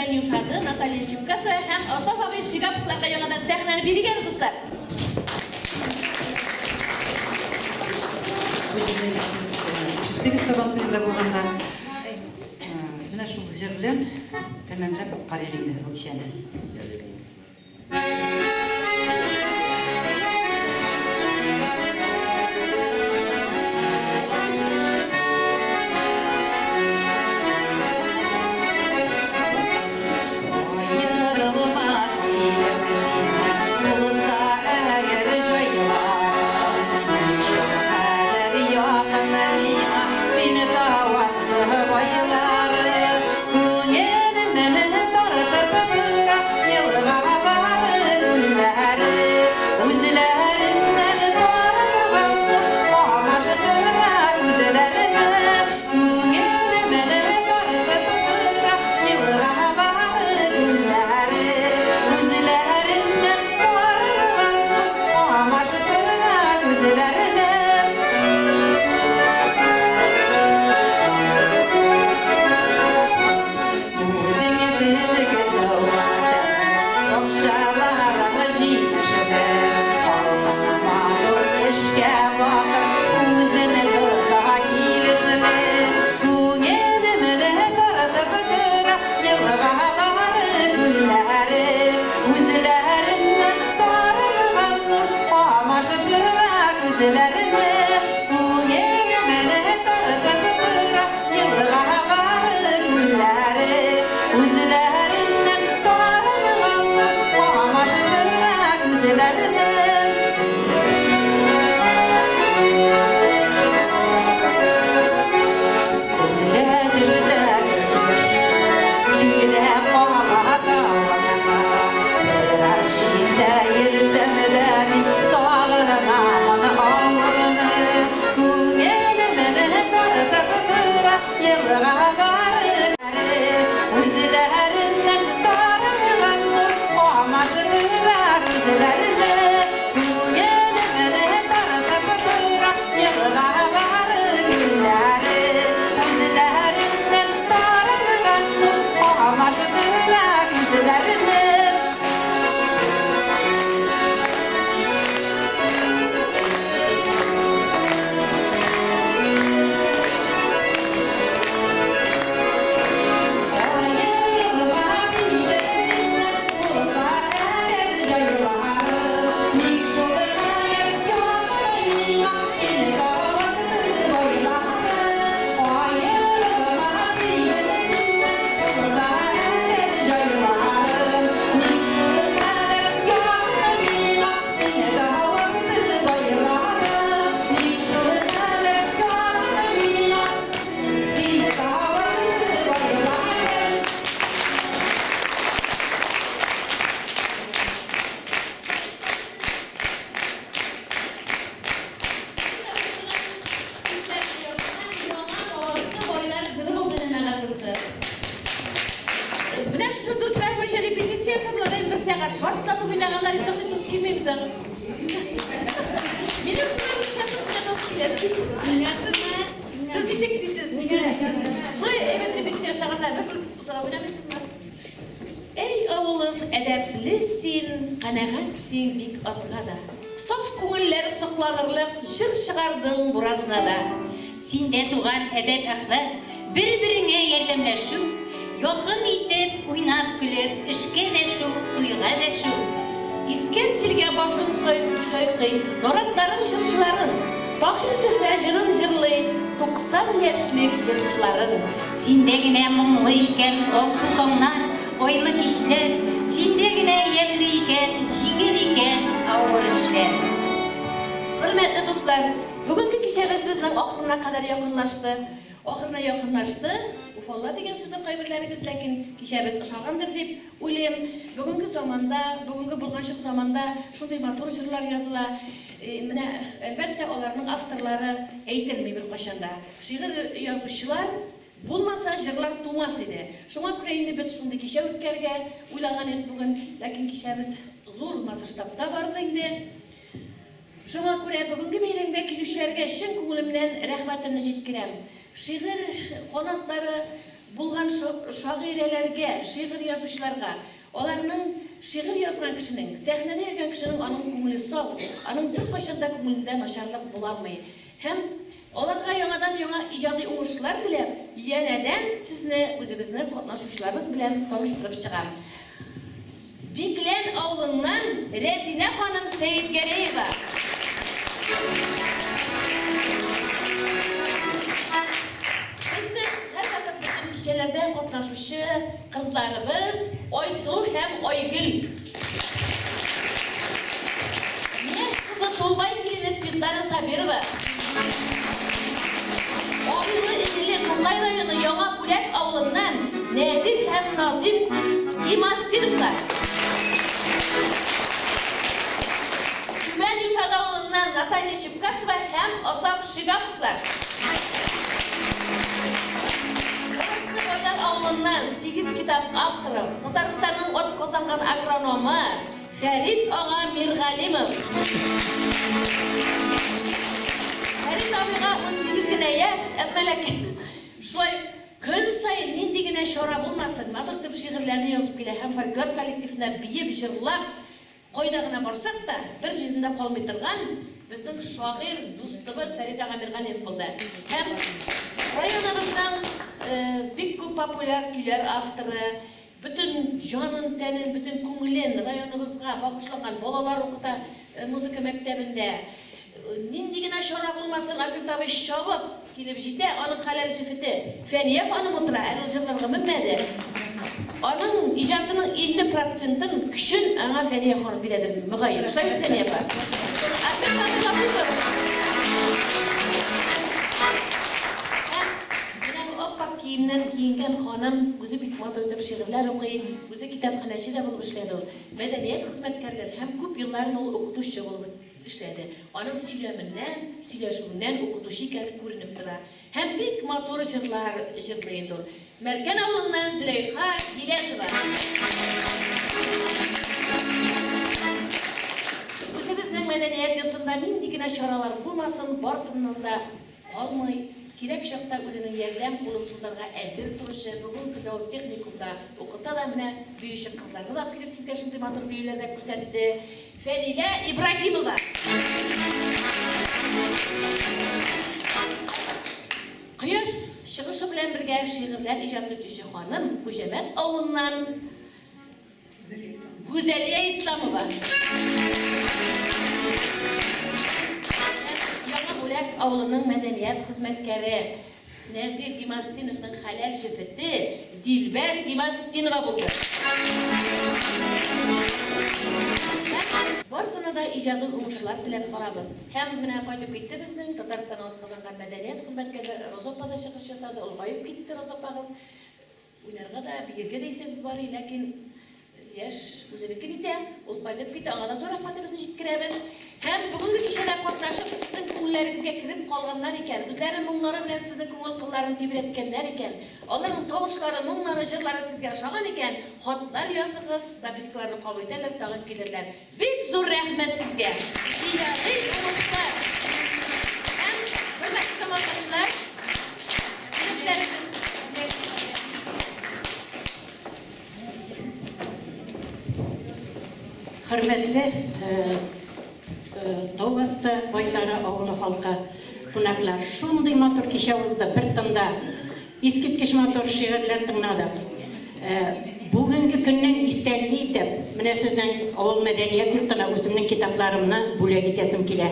Ben Yumşadı, Natalya Şimkası hem Osofa ve Şigaplıklarga yanıdan sahneni birigen dostlar. Tegi sabahında bulganda mına şu jır bilen tamamlap qarayğındı bu işeni. Siz diyecek misiniz? Evet, repetisiyon sağanlar ve bu sıra oynamıyorsunuz mu? Ey oğlum, edeplisin, kanagatsin bik azgada. Sof ko'ngillar soqlanırlık, jır çıgardın burasına da. Sinde tuğan edep ahlak, bir-birine yardımlaşıp, yakın itip, oynap gülüp, işke de şu, duyga da şu. İskençilge başın soyqı, noratların jırçıların, Bahir Zühre jırın jırlı, 90 yaşlık jırçıların. Sindegine mumlıyken ol sultanlar, oylı kişiler, sindegine yemliyken, jingiliken, ağır işler. Hürmetli dostlar, bugünkü kişimiz bizden ahırına kadar yakınlaştı. Ufalla degen sizin kaybırlarınız, lakin kişimiz uşağındır deyip uylayım. Bugünkü bulganşık zamanda şunday motor jırlar yazıla. Elbette onların avtorları eğitilmeyi bir qaşanda. Şiir yazışçılar bulmasa jırlar tuğmaz idi. Şuna kureyinde biz şunday kişi ötkerge uylagan et bugün, lakin kişimiz zor masıştapta bardı indi. Şuna göre bugünkü beylemde kilüşlerge şın ko'nglimden rahmatini jetkirem. Şiir qanotları булган шагыйрәләргә, шигырь язучыларга, аларның шигырь язган кешенең, сәхнәдә йөргән кешенең аның күңеле саф, аның бер кайчан да күңелендә начарлык буламый. Һәм аларга яңа иҗади уңышлар теләп, янәдән сезне үзебезнең катнашучыларыбыз белән таныштырып чыгам. Биклән авылыннан Рәзинә ханым Сәйетгәрәева. Безнең һәрвакыт безнең кичәләрдә катнашучы кызларыбыз Айсу һәм Айгөл. Яшь кызы Тулбай килене Светлана Сабирова. Авылы Идиле Тукай районы Яңа Бүләк авылыннан Нәзир һәм Назир Гимастировлар. Түбән Юшада авылыннан Наталья Шипкасова һәм Азап Шигаповлар. Кыргызстан авылыннан 8 китап авторы, Татарстанның от казанган агрономы Фәрит ага Миргалимов. Фәрит агайга 18 генә яшь, әмма ләкин шулай көн сайын нинди генә чара булмасын, матур итеп шигырьләрне язып килә һәм фольклор коллективына биеп, җырлап, кайда гына барсак та, бер җирдә калмый торган безнең шагыйрь дустыбыз Фәрит ага Миргалимов булды. Һәм районыбызның бик күп популяр көйләр авторы, bütün жанын, тәнен, bütün күңелен районыбызга багышланган балалар укыта музыка мәктәбендә. Нинди генә чара булмасын, Альберт абый чабып килеп җитә, аның хәләл җифете. Фәния ханым утыра, әле җырларга мөмкинмәде. Аның иҗатының 50%-ын көчен аңа Фәния ханым бирәдер. Мөгаен, шулай бит Фәния апа. Киемнән киенгән ханым үзе бик матур итеп шигырьләр укый, үзе китапханәче дә булып эшләде ул. Мәдәният хезмәткәрләре һәм күп елларын ул укытучы булып эшләде. Аның сөйләменнән, сөйләшүеннән укытучы икәне күренеп тора. Һәм бик матур җырлар җырлый инде ул. Мәркән авылыннан Зөләйха Гиләсова. Үзебезнең мәдәният йортында нинди генә чаралар булмасын, барсыннан да калмый. Кирәк чакта үзенең ярдәм кулын сузарга әзер торучы, бүген көндә ул техникумда укыта да менә биюче кызларны да килеп сезгә шундый матур биюләрдә күрсәтте. Фәнилә Ибрагимова. Кояш чыгышы белән бергә шигырьләр иҗат итүче ханым Күҗәмәт авылыннан Гүзәлия Исламова. Бүләк авылының мәдәният хезмәткәре Нәзир Гимастиновның хәләл җифете Дилбәр Гимастинова булды. Барсына да иҗади уңышлар теләп калабыз. Һәм менә кайтып китте безнең Татарстанга атказанган мәдәният хезмәткәре Розопада чыгыш ясады. Ул кайып китте Розопагыз. Уйнарга да, биргә дә исәп бар, ләкин яшь үзенекен итә. Ул кайтып китте. Аңа да зур рәхмәтебезне җиткерәбез. Һәм бүгенге кичәдә катнашып сезнең күңелләрегезгә кирип калганнар икән, үзләренең моңнары белән сезнең күңел кылларын тибрәткәннәр икән, аларның тавышлары, моңнары, җырлары сезгә ошаган икән, хатлар языгыз, запискаларны кабул итәләр, тагын килерләр. Бик зур рәхмәт сезгә. Иҗади уңышлар. Һәм хөрмәтле тамашачылар, теләкләрегез. Хөрмәтле Тауасты байлары авылы халкы, кунаклар, шундый матур кичә узды, бер тында искиткеч матур шигырьләр тыңладык. Бүгенге көннән истәлек итеп, менә сезнең авыл мәдәният йортына үземнең китапларымны бүләк итәсем килә.